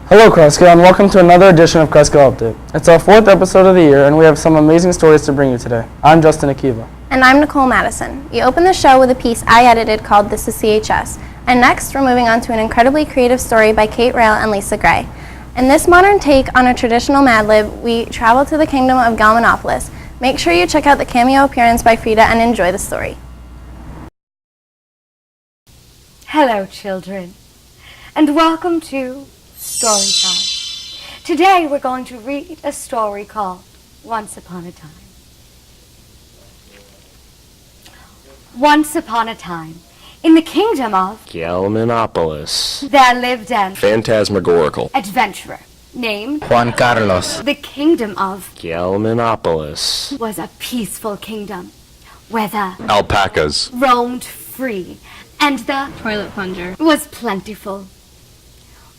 Hello Cresskill, and welcome to another edition of Cresskill Update. It's our 4th episode of the year, and we have some amazing stories to bring you today. I'm Justin Akiva. And I'm Nicole Madison. We open the show with a piece I edited called This is CHS. And next, we're moving on to an incredibly creative story by Kate Rail and Lisa Gray. In this modern take on a traditional Mad Lib, we travel to the kingdom of Galmanopolis. Make sure you check out the cameo appearance by Frida and enjoy the story. Hello, children, and welcome to Story Time. Today we're going to read a story called Once Upon a Time. Once upon a time, in the kingdom of Galmanopolis, there lived an phantasmagorical adventurer named Juan Carlos. the kingdom of Galmanopolis, was a peaceful kingdom where the alpacas, roamed free and the Toilet plunger. was plentiful.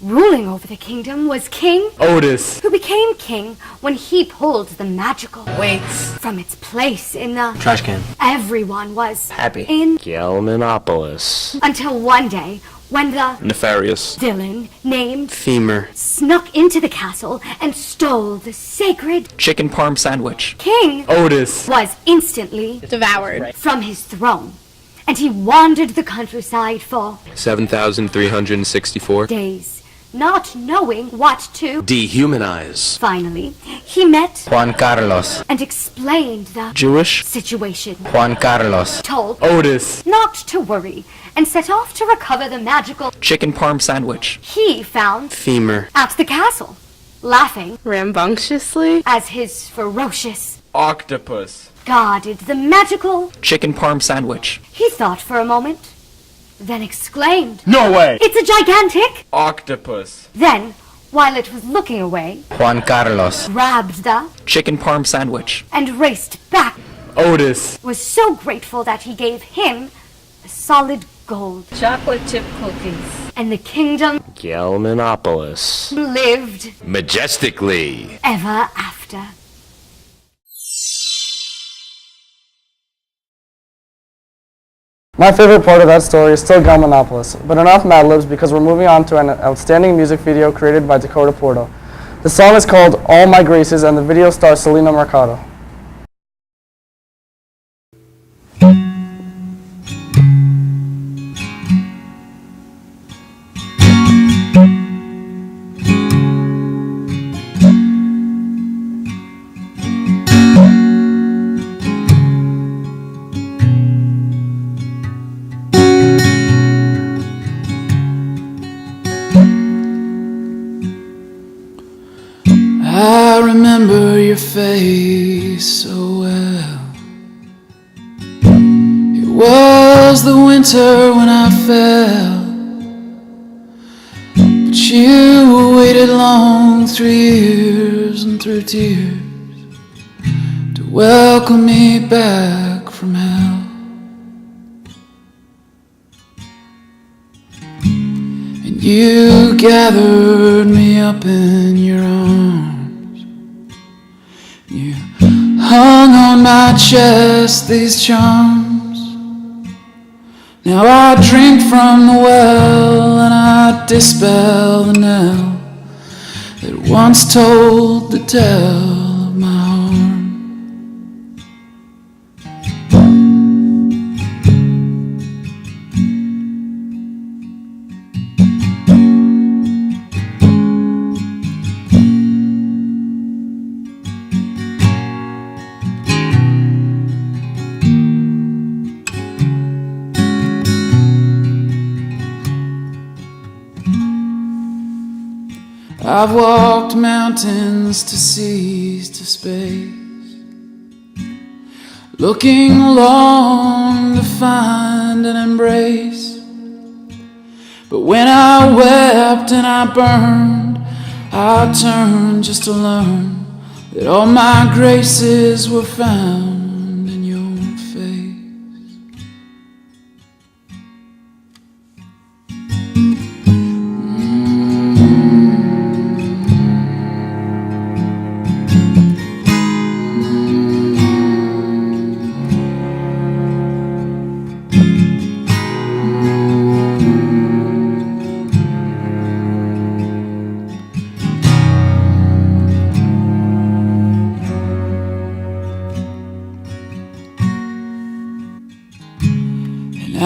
Ruling over the kingdom was King Otis, who became king when he pulled the magical Weights. from its place in the Trash can. everyone was Happy. in Galmanopolis, until one day when the nefarious, villain named femur, snuck into the castle and stole the sacred chicken parm sandwich, king Otis, was instantly Devoured. from his throne, and he wandered the countryside for 7,364, days, not knowing what to. dehumanize, Finally, he met Juan Carlos. and explained the Jewish, situation, Juan Carlos. told Otis, not to worry, and set off to recover the magical chicken parm sandwich, he found femur, at the castle, laughing Rambunctiously? as his ferocious octopus, guarded the magical. chicken parm sandwich, He thought for a moment, then exclaimed, no way, "It's a gigantic!" octopus, Then, while it was looking away, Juan Carlos. grabbed the chicken parm sandwich, and raced back. Otis, Was so grateful that he gave him a solid gold. Chocolate chip cookies. And the kingdom Galmanopolis, lived majestically. ever after. My favorite part of that story is still Galmanopolis, but enough Mad Libs because we're moving on to an outstanding music video created by Dakota Porto. The song is called All My Graces, and the video stars Selena Mercado. I remember your face so well. It was the winter when I fell, but you waited long through years and through tears to welcome me back from hell. And you gathered me up in your arms. You hung on my chest these charms. Now I drink from the well and I dispel the knell that once told the tale of my harm. I've walked mountains to seas to space, looking long to find an embrace. But when I wept and I burned, I turned just to learn that all my graces were found in your face.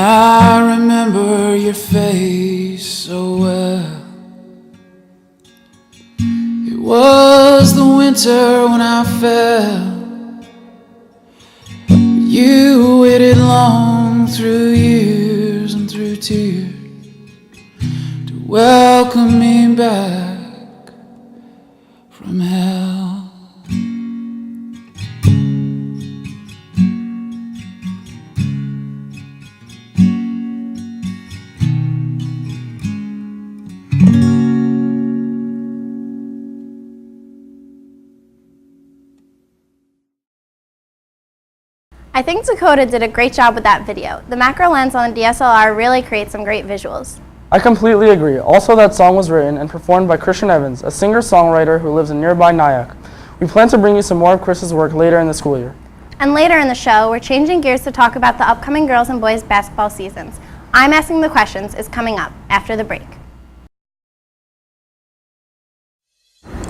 I remember your face so well. It was the winter when I fell. You waited long through years and through tears to welcome me back from hell. I think Dakota did a great job with that video. The macro lens on the DSLR really creates some great visuals. I completely agree. Also, that song was written and performed by Christian Evans, a singer-songwriter who lives in nearby Nyack. We plan to bring you some more of Chris's work later in the school year. And later in the show, we're changing gears to talk about the upcoming girls and boys basketball seasons. I'm Asking the Questions is coming up after the break.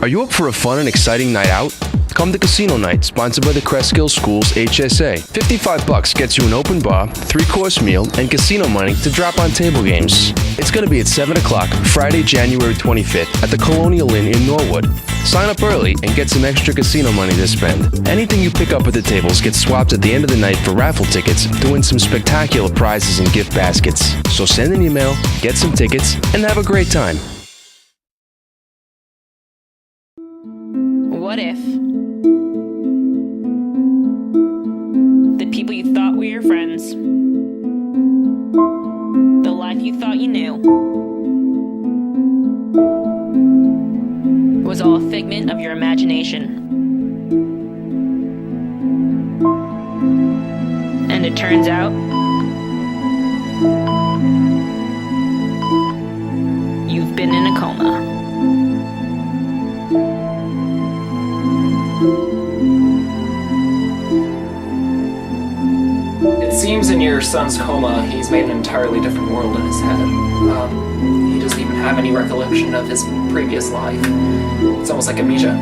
Are you up for a fun and exciting night out? Come to Casino Night, sponsored by the Cresskill Schools HSA. $55 gets you an open bar, 3-course meal, and casino money to drop on table games. It's going to be at 7 o'clock, Friday, January 25th, at the Colonial Inn in Norwood. Sign up early and get some extra casino money to spend. Anything you pick up at the tables gets swapped at the end of the night for raffle tickets to win some spectacular prizes and gift baskets. So send an email, get some tickets, and have a great time. What if the people you thought were your friends, the life you thought you knew, was all a figment of your imagination? And it turns out you've been in a coma. It seems in your son's coma, he's made an entirely different world in his head. He doesn't even have any recollection of his previous life. It's almost like amnesia.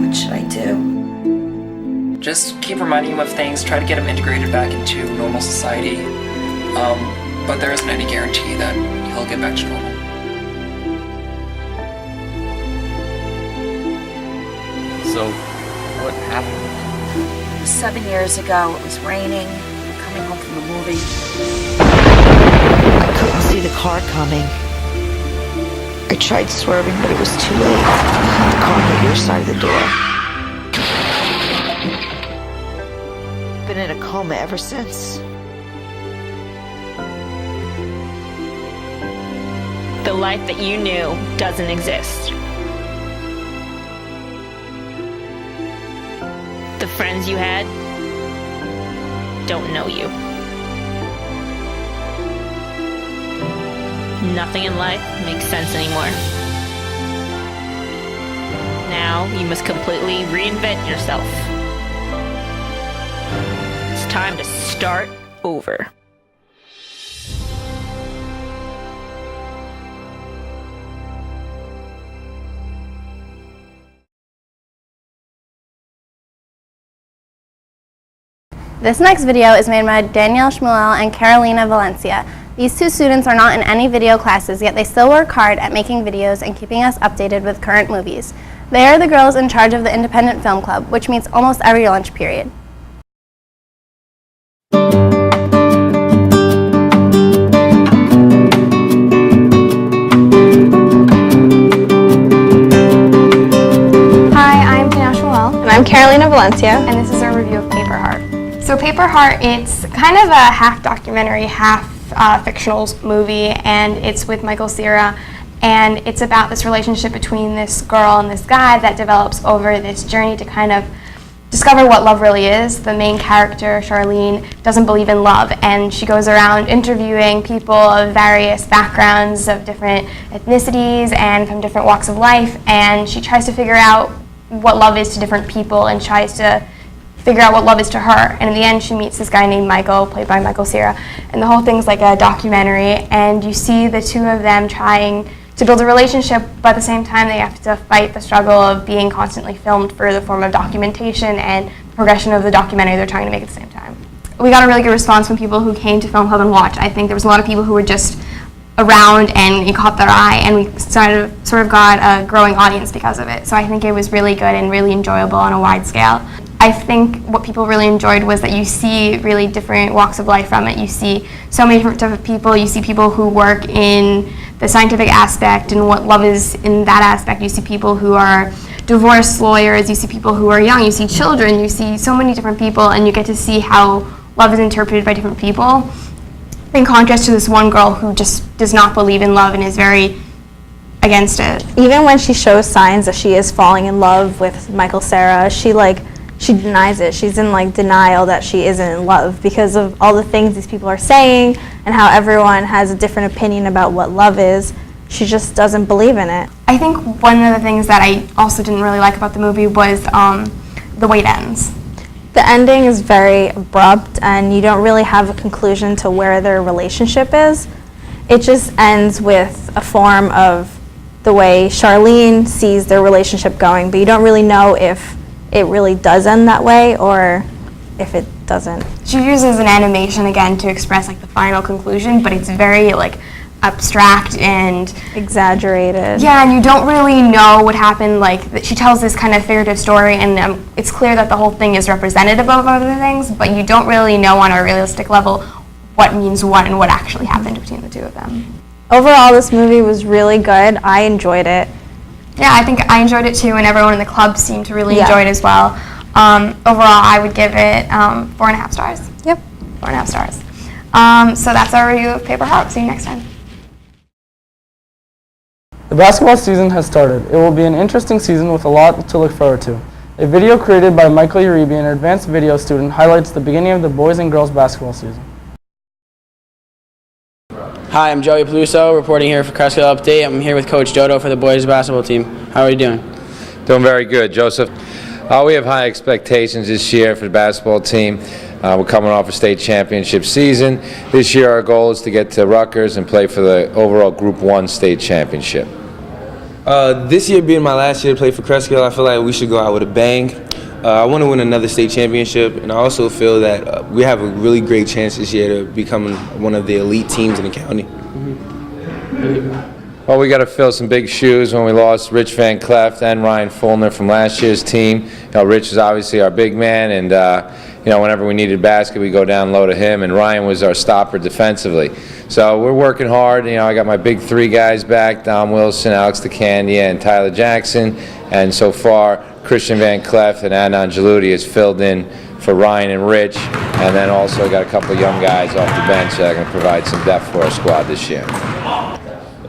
What should I do? Just keep reminding him of things, try to get him integrated back into normal society. But there isn't any guarantee that he'll get back to normal. So, what happened? 7 years ago, it was raining, coming home from the movie. I couldn't see the car coming. I tried swerving, but it was too late. The car on your side of the door. Been in a coma ever since. The life that you knew doesn't exist. The friends you had don't know you. Nothing in life makes sense anymore. Now you must completely reinvent yourself. It's time to start over. This next video is made by Danielle Schmuel and Carolina Valencia. These two students are not in any video classes, yet they still work hard at making videos and keeping us updated with current movies. They are the girls in charge of the Independent Film Club, which meets almost every lunch period. Hi, I'm Danielle Schmuel. And I'm Carolina Valencia. And this is our review of Paper Heart. So Paper Heart, it's kind of a half documentary, half fictional movie, and it's with Michael Cera, and it's about this relationship between this girl and this guy that develops over this journey to kind of discover what love really is. The main character, Charlene, doesn't believe in love, and she goes around interviewing people of various backgrounds, of different ethnicities, and from different walks of life, and she tries to figure out what love is to different people and tries to figure out what love is to her. And in the end, she meets this guy named Michael, played by Michael Cera. And the whole thing's like a documentary, and you see the two of them trying to build a relationship, but at the same time, they have to fight the struggle of being constantly filmed for the form of documentation and progression of the documentary they're trying to make at the same time. We got a really good response from people who came to Film Club and watched. I think there was a lot of people who were just around and it caught their eye, and we sort of got a growing audience because of it. So I think it was really good and really enjoyable on a wide scale. I think what people really enjoyed was that you see really different walks of life from it. You see so many different people. You see people who work in the scientific aspect and what love is in that aspect. You see people who are divorce lawyers. You see people who are young. You see children. You see so many different people, and you get to see how love is interpreted by different people. In contrast to this one girl who just does not believe in love and is very against it. Even when she shows signs that she is falling in love with Michael Cera, she denies it. She's in denial that she isn't in love because of all the things these people are saying and how everyone has a different opinion about what love is. She just doesn't believe in it. I think one of the things that I also didn't really like about the movie was the way it ends. The ending is very abrupt, and you don't really have a conclusion to where their relationship is. It just ends with a form of the way Charlene sees their relationship going, but you don't really know if it really does end that way or if it doesn't. She uses an animation again to express the final conclusion, but it's very abstract and exaggerated. Yeah, and you don't really know what happened. She tells this kind of figurative story, and it's clear that the whole thing is representative of other things, but you don't really know on a realistic level what means what and what actually happened between the two of them. Overall, this movie was really good. I enjoyed it. Yeah, I think I enjoyed it too, and everyone in the club seemed to really enjoy it as well. Overall, I would give it 4.5 stars. Yep. 4.5 stars. So that's our review of Paper Heart. See you next time. The basketball season has started. It will be an interesting season with a lot to look forward to. A video created by Michael Uribe, an advanced video student, highlights the beginning of the boys and girls basketball season. Hi, I'm Joey Peluso, reporting here for Cresskill Update. I'm here with Coach Dodo for the boys basketball team. How are you doing? Doing very good, Joseph. We have high expectations this year for the basketball team. We're coming off a state championship season. This year our goal is to get to Rutgers and play for the overall Group 1 state championship. This year being my last year to play for Cresskill, I feel like we should go out with a bang. I want to win another state championship, and I also feel that we have a really great chance this year to become one of the elite teams in the county. Well, we got to fill some big shoes when we lost Rich Van Cleft and Ryan Fulner from last year's team. Rich is obviously our big man, and whenever we needed a basket, we go down low to him, and Ryan was our stopper defensively. So we're working hard. I got my big three guys back: Dom Wilson, Alex DeCandia, and Tyler Jackson. And so far, Christian Van Cleft and Adnan Jaludi has filled in for Ryan and Rich, and then also got a couple of young guys off the bench that are going to provide some depth for our squad this year.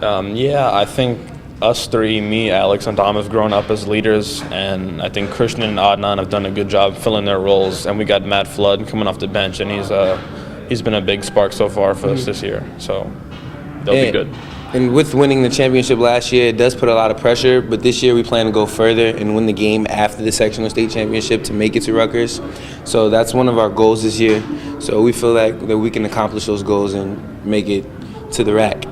Yeah, I think us three, me, Alex, and Dom, have grown up as leaders, and I think Christian and Adnan have done a good job filling their roles. And we got Matt Flood coming off the bench, and he's been a big spark so far for us this year. So they'll be good. And with winning the championship last year, it does put a lot of pressure, but this year we plan to go further and win the game after the sectional state championship to make it to Rutgers. So that's one of our goals this year. So we feel like that we can accomplish those goals and make it to the rack.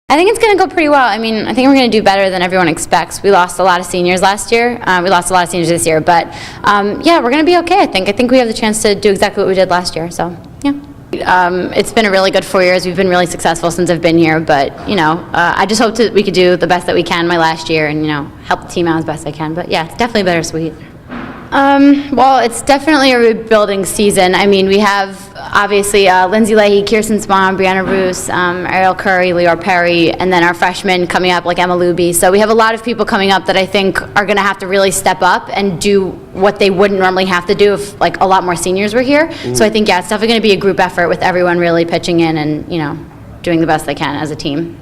I think it's going to go pretty well. I think we're going to do better than everyone expects. We lost a lot of seniors last year. We lost a lot of seniors this year, but yeah, we're going to be okay, I think. I think we have the chance to do exactly what we did last year, so yeah. It's been a really good 4 years. We've been really successful since I've been here, but I just hope we could do the best that we can my last year and help the team out as best I can. But yeah, it's definitely bittersweet. Well, it's definitely a rebuilding season. We have obviously Lindsay Leahy, Kirsten Spahn, Brianna Roos, Ariel Curry, Leora Perry, and then our freshmen coming up like Emma Luby. So we have a lot of people coming up that I think are going to have to really step up and do what they wouldn't normally have to do if a lot more seniors were here. So I think, yeah, it's definitely going to be a group effort with everyone really pitching in and, doing the best they can as a team.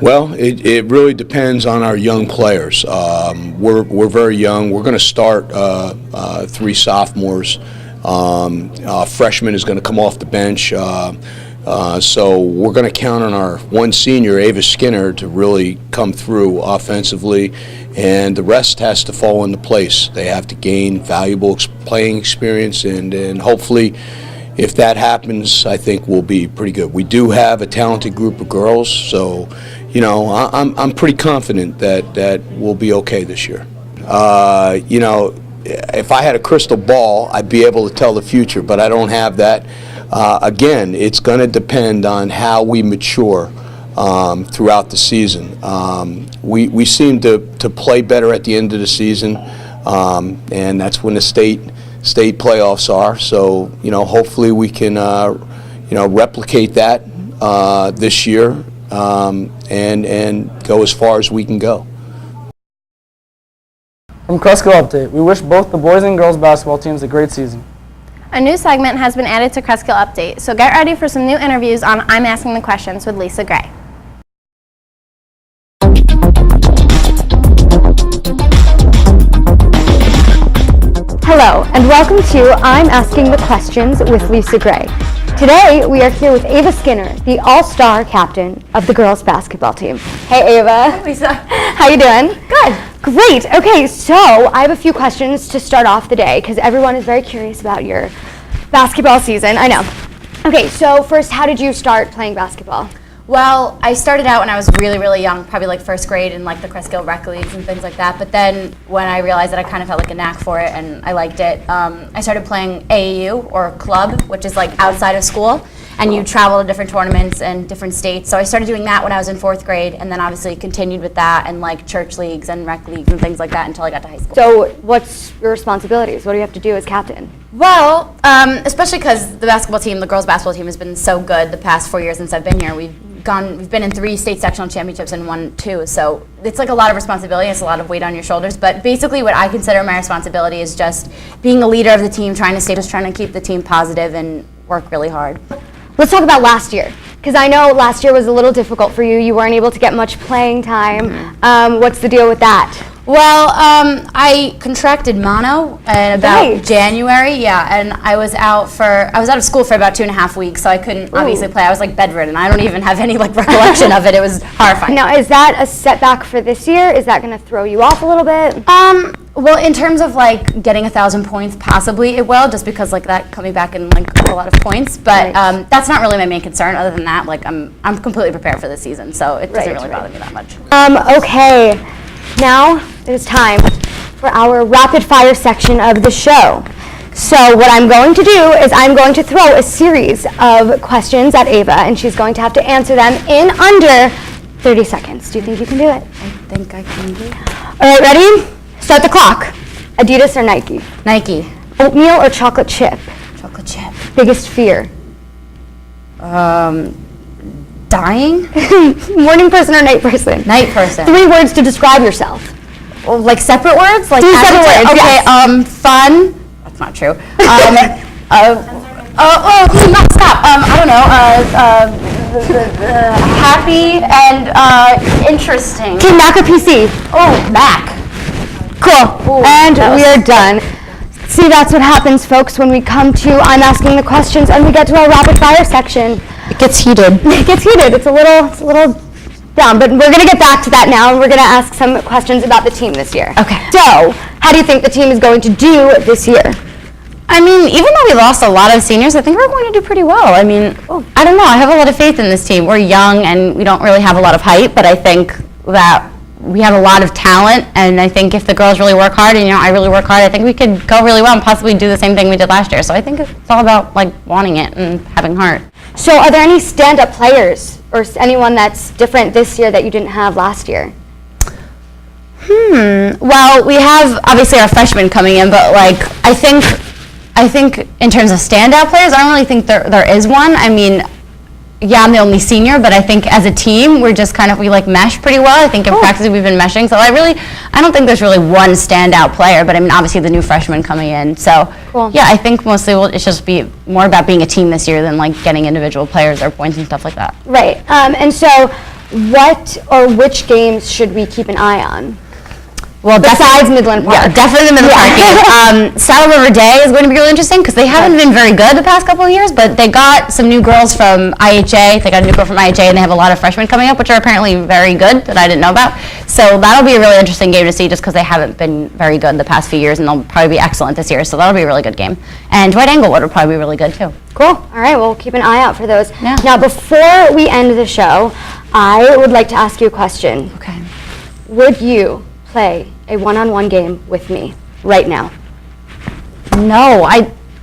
Well, it really depends on our young players. We're very young. We're going to start 3 sophomores. A freshman is going to come off the bench. So we're going to count on our one senior, Ava Skinner, to really come through offensively, and the rest has to fall into place. They have to gain valuable playing experience, and hopefully, if that happens, I think we'll be pretty good. We do have a talented group of girls, so I'm pretty confident that we'll be okay this year. You know, if I had a crystal ball, I'd be able to tell the future, but I don't have that. Again, it's going to depend on how we mature throughout the season. We seem to play better at the end of the season, and that's when the state playoffs are. So, you know, hopefully we can, you know, replicate that this year and go as far as we can go. From Cresskill Update, we wish both the boys and girls basketball teams a great season. A new segment has been added to Cresskill Update, so get ready for some new interviews on I'm Asking the Questions with Lisa Gray. Hello, and welcome to I'm Asking the Questions with Lisa Gray. Today, we are here with Ava Skinner, the all-star captain of the girls' basketball team. Hey, Ava. Hi, Lisa. How you doing? Good. Great. Okay, so I have a few questions to start off the day because everyone is very curious about your basketball season. I know. Okay, so first, how did you start playing basketball? Well, I started out when I was really, really young, probably like first grade in like the Cresskill rec leagues and things like that. But then when I realized that I kind of felt like a knack for it and I liked it, I started playing AAU or club, which is like outside of school. And you travel to different tournaments and different states. So I started doing that when I was in 4th grade, and then obviously continued with that and like church leagues and rec leagues and things like that until I got to high school. So what's your responsibilities? What do you have to do as captain? Well, especially because the basketball team, the girls' basketball team has been so good the past 4 years since I've been here. We've been in 3 state sectional championships and won 2. So it's like a lot of responsibility. It's a lot of weight on your shoulders. But basically what I consider my responsibility is just being a leader of the team, trying to keep the team positive and work really hard. Let's talk about last year, because I know last year was a little difficult for you. You weren't able to get much playing time. What's the deal with that? Well, I contracted mono in about January, and I was out of school for about 2.5 weeks, so I couldn't obviously play. I was like bedridden. I don't even have any like recollection of it. It was horrifying. Now, is that a setback for this year? Is that going to throw you off a little bit? Well, in terms of like getting 1,000 points, possibly it will, just because like that coming back in like a lot of points. But that's not really my main concern. Other than that, like I'm completely prepared for the season, so it doesn't really bother me that much. Okay, now it is time for our rapid fire section of the show. So what I'm going to do is I'm going to throw a series of questions at Ava, and she's going to have to answer them in under 30 seconds. Do you think you can do it? I think I can do it. All right, ready? Start the clock. Adidas or Nike? Nike. Oatmeal or chocolate chip? Chocolate chip. Biggest fear? Dying? Morning person or night person? Night person. 3 words to describe yourself. Well, like separate words? Like 3 separate words, okay, yes. Fun. That's not true. Stop. I don't know. Happy and interesting. Team Mac or PC? Oh, Mac. Cool. And we are done. See, that's what happens, folks, when we come to I'm Asking the Questions and we get to our rapid fire section. It gets heated. It gets heated. It's a little down, but we're going to get back to that now, and we're going to ask some questions about the team this year. Okay. So, how do you think the team is going to do this year? I mean, even though we lost a lot of seniors, I think we're going to do pretty well. I mean, I don't know. I have a lot of faith in this team. We're young and we don't really have a lot of height, but I think that we have a lot of talent, and I think if the girls really work hard, and I really work hard, I think we could go really well and possibly do the same thing we did last year. So I think it's all about like wanting it and having heart. So are there any stand-up players or anyone that's different this year that you didn't have last year? Well, we have obviously our freshmen coming in, but like I think in terms of standout players, I don't really think there is one. I mean, yeah, I'm the only senior, but I think as a team, we're just we like mesh pretty well. I think in practice we've been meshing, so I don't think there's really one standout player, but I mean, obviously the new freshmen coming in. So yeah, I think mostly it's just be more about being a team this year than like getting individual players or points and stuff like that. Right, and so what or which games should we keep an eye on? Well, besides Midland Park. Yeah, definitely the Midland Park game. Saddle River Day is going to be really interesting because they haven't been very good the past couple of years, but they got some new girls from IHA. They got a new girl from IHA, and they have a lot of freshmen coming up, which are apparently very good that I didn't know about. So that'll be a really interesting game to see just because they haven't been very good the past few years, and they'll probably be excellent this year. So that'll be a really good game. And Dwight Englewood will probably be really good too. Cool. All right, well, we'll keep an eye out for those. Yeah. Now, before we end the show, I would like to ask you a question. Okay. Would you play a one-on-one game with me right now? No,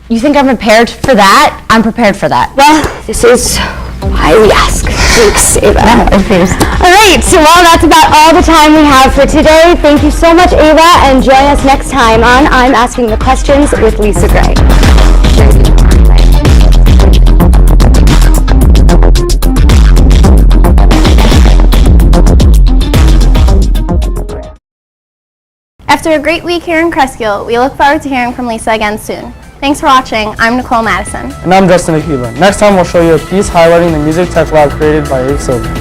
you think I'm prepared for that? I'm prepared for that. Well, this is why we ask. Thanks, Ava. No, of course. All right, so well, that's about all the time we have for today. Thank you so much, Ava, and join us next time on I'm Asking the Questions with Lisa Gray. After a great week here in Cresskill, we look forward to hearing from Lisa again soon. Thanks for watching. I'm Nicole Madison. And I'm Justin Akiva. Next time we'll show you a piece highlighting the music tech lab created by Epispde.